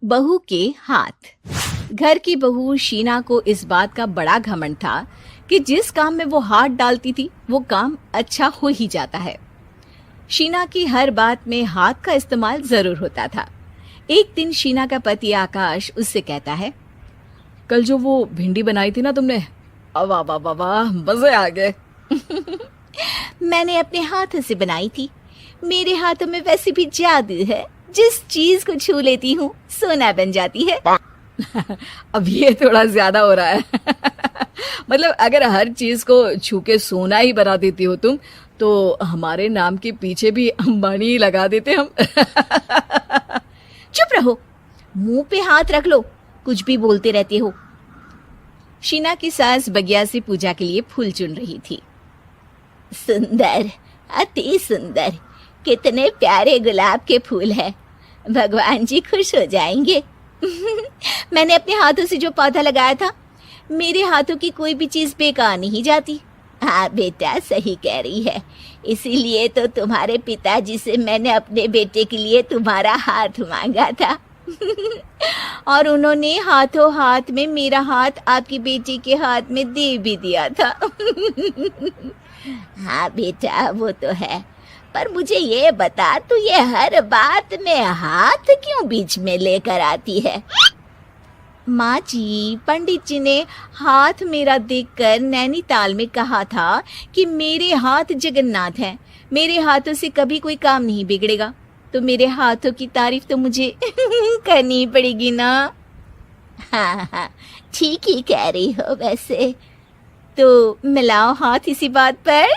बहू के हाथ। घर की बहू शीना को इस बात का बड़ा घमंड था कि जिस काम में वो हाथ डालती थी वो काम अच्छा हो ही जाता है। शीना की हर बात में हाथ का इस्तेमाल जरूर होता था। एक दिन शीना का पति आकाश उससे कहता है, कल जो वो भिंडी बनाई थी ना तुमने, वाह वाह वाह वाह, मजे आ गए। मैंने अपने हाथों से बनाई थी। मेरे हाथों में वैसे भी जादू है, जिस चीज को छू लेती हूँ सोना बन जाती है। अब ये थोड़ा ज्यादा हो रहा है। मतलब अगर हर चीज को छू के सोना ही बना देती हो तुम, तो हमारे नाम के पीछे भी अंबानी ही लगा देते हम। चुप रहो, मुंह पे हाथ रख लो, कुछ भी बोलते रहते हो। शीना की सास बगिया से पूजा के लिए फूल चुन रही थी। सुंदर, अति सुंदर, कितने प्यारे गुलाब के फूल हैं। भगवान जी खुश हो जाएंगे। मैंने अपने हाथों से जो पौधा लगाया था, मेरे हाथों की कोई भी चीज बेकार नहीं जाती। हाँ बेटा, सही कह रही है। इसीलिए तो तुम्हारे पिताजी से मैंने अपने बेटे के लिए तुम्हारा हाथ मांगा था। और उन्होंने हाथों हाथ में मेरा हाथ आपकी बेटी के हाथ में दे भी दिया था। हाँ बेटा, वो तो है, पर मुझे ये बता, तू ये हर बात में हाथ क्यों बीच में लेकर आती है? माँ जी, पंडित जी ने हाथ मेरा देखकर नैनीताल में कहा था कि मेरे हाथ जगन्नाथ हैं, मेरे हाथों से कभी कोई काम नहीं बिगड़ेगा। तो मेरे हाथों की तारीफ तो मुझे करनी पड़ेगी ना। हाँ हाँ, ठीक ही कह रही हो। वैसे तो मिलाओ हाथ इसी बात पर।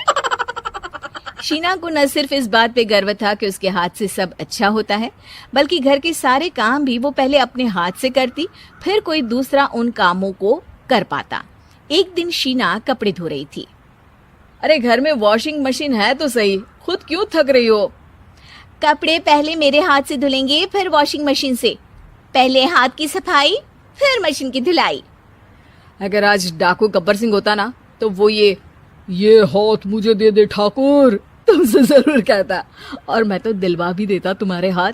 शीना को न सिर्फ इस बात पे गर्व था कि उसके हाथ से सब अच्छा होता है, बल्कि घर के सारे काम भी वो पहले अपने हाथ से करती, फिर कोई दूसरा उन कामों को कर पाता। एक दिन शीना कपड़े धो रही थी। अरे घर में वॉशिंग मशीन है तो सही, खुद क्यों थक रही हो? कपड़े पहले मेरे हाथ से धुलेंगे, फिर वॉशिंग मशीन से। पहले हाथ की सफाई, फिर मशीन की धुलाई। अगर आज डाकू गब्बर सिंह होता ना, तो वो ये हाथ मुझे दे दे ठाकुर तुमसे जरूर कहता, और मैं तो दिलवा भी देता तुम्हारे हाथ।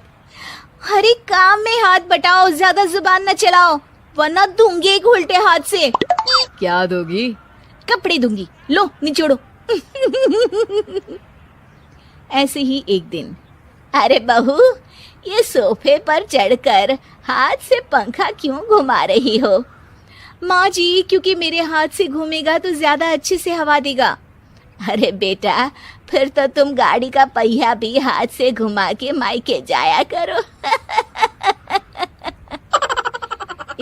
हर एक काम में हाथ बटाओ, ज्यादा जुबान न चलाओ, वरना दूंगी एक उल्टे हाथ से। क्या दोगी? कपड़े दूंगी, लो निचोड़ो। ऐसे ही एक दिन, अरे बहू, ये सोफे पर चढ़कर हाथ से पंखा क्यों घुमा रही हो? माँ जी, क्योंकि मेरे हाथ से घूमेगा तो ज्यादा अच्छे से हवा देगा। अरे बेटा, फिर तो तुम गाड़ी का पहिया भी हाथ से घुमा के मायके जाया करो।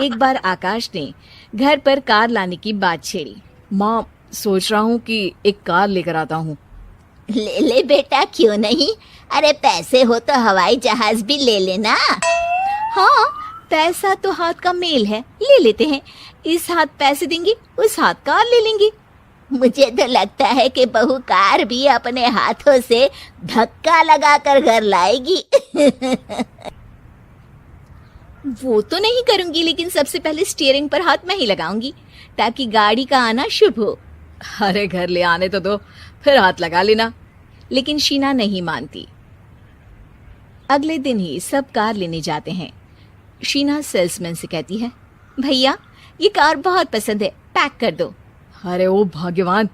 एक बार आकाश ने घर पर कार लाने की बात छेड़ी। माँ, सोच रहा हूँ कि एक कार लेकर आता हूँ। ले ले बेटा, क्यों नहीं? अरे पैसे हो तो हवाई जहाज भी ले लेना। हाँ, पैसा तो हाथ का मेल है, ले लेते हैं। इस हाथ पैसे देंगी, उस हाथ कार ले लेंगी। मुझे तो लगता है कि बहू कार भी अपने हाथों से धक्का लगाकर घर लाएगी। वो तो नहीं करूंगी, लेकिन सबसे पहले स्टीयरिंग पर हाथ मैं ही लगाऊंगी, ताकि गाड़ी का आना शुभ हो। अरे घर ले आने तो दो, फिर हाथ लगा लेना। लेकिन शीना नहीं मानती। अगले दिन ही सब कार लेने जाते हैं। शीना सेल्समैन से कहती है, भैया ये कार बहुत पसंद है, पैक कर दो। अरे ओ भाग्यवान,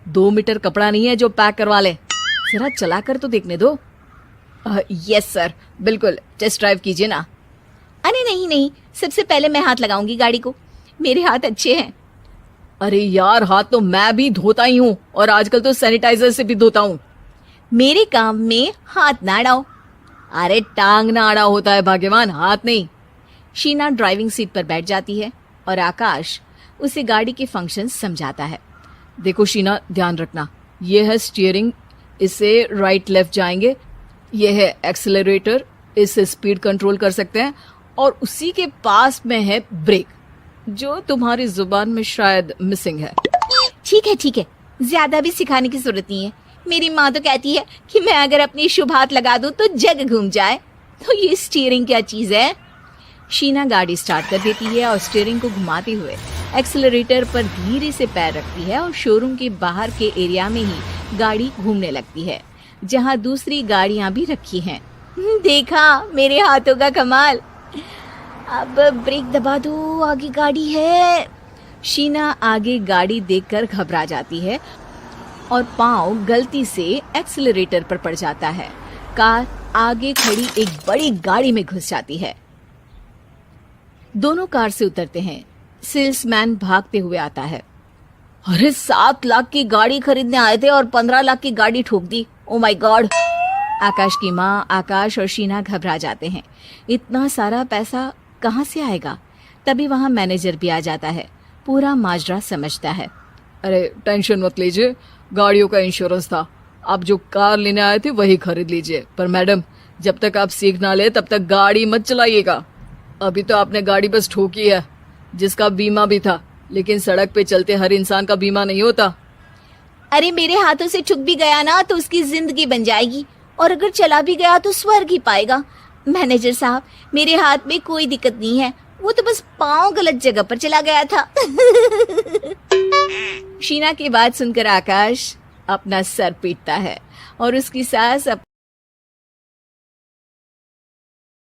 2 मीटर कपड़ा नहीं है जो पैक करवा ले, जरा चला कर तो देखने दो। यस सर, बिल्कुल, टेस्ट ड्राइव कीजिए ना। अरे नहीं नहीं, सबसे पहले मैं हाथ लगाऊंगी गाड़ी को, मेरे हाथ अच्छे हैं। अरे यार, हाथ तो मैं भी धोता ही हूँ, और आजकल तो सैनिटाइजर से भी धोता हूँ। मेरे काम में हाथ ना अड़ाओ। अरे टांग ना अड़ा होता है भाग्यवान, हाथ नहीं। शीना ड्राइविंग सीट पर बैठ जाती है और आकाश उसे गाड़ी के फंक्शन समझाता है। देखो शीना, ध्यान रखना, ये है स्टीयरिंग, इससे राइट लेफ्ट जाएंगे। ये है एक्सेलरेटर, इससे स्पीड कंट्रोल कर सकते हैं। और उसी के पास में है ब्रेक, जो तुम्हारी जुबान में शायद मिसिंग है। ठीक है, ज्यादा भी सिखाने की जरूरत नहीं है। मेरी माँ तो कहती है कि मैं अगर अपनी शुभ हाथ लगा दूं तो जग घूम जाए। तो ये स्टीयरिंग क्या चीज है? शीना गाड़ी स्टार्ट कर देती है और स्टीयरिंग को घुमाते हुए एक्सेलरेटर पर धीरे से पैर रखती है और शोरूम के बाहर के एरिया में ही गाड़ी घूमने लगती है, जहाँ दूसरी गाड़ियां भी रखी हैं। देखा मेरे हाथों का कमाल। अब ब्रेक दबा दो, आगे गाड़ी है। शीना आगे गाड़ी देखकर घबरा जाती है और पाँव गलती से एक्सीलरेटर पर पड़ जाता है। कार आगे खड़ी एक बड़ी गाड़ी में घुस जाती है। दोनों कार से उतरते हैं। सेल्समैन भागते हुए आता है। अरे 7 लाख की गाड़ी खरीदने आए थे और 15 लाख की गाड़ी ठोक दी। Oh my God. आकाश की माँ, आकाश और शीना घबरा जाते हैं। इतना सारा पैसा कहाँ से आएगा? तभी वहाँ मैनेजर भी आ जाता है। पूरा माजरा समझता है। अरे टेंशन मत लीजिए, गाड़ियों का इंश्योरेंस था। आप जो कार लेने आए थे वही खरीद लीजिए। पर मैडम, जब तक आप सीख ना ले तब तक गाड़ी मत चलाइएगा। अभी तो आपने गाड़ी बस ठोकी है, जिसका बीमा भी था, लेकिन सड़क पे चलते हर इंसान का बीमा नहीं होता। अरे मेरे हाथों से छुप भी गया ना तो उसकी जिंदगी बन जाएगी, और अगर चला भी गया तो स्वर्ग ही पाएगा। मैनेजर साहब, मेरे हाथ में कोई दिक्कत नहीं है, वो तो बस पाँव गलत जगह पर चला गया था। शीना की बात सुनकर आकाश अपना सर पीटता है और उसकी सास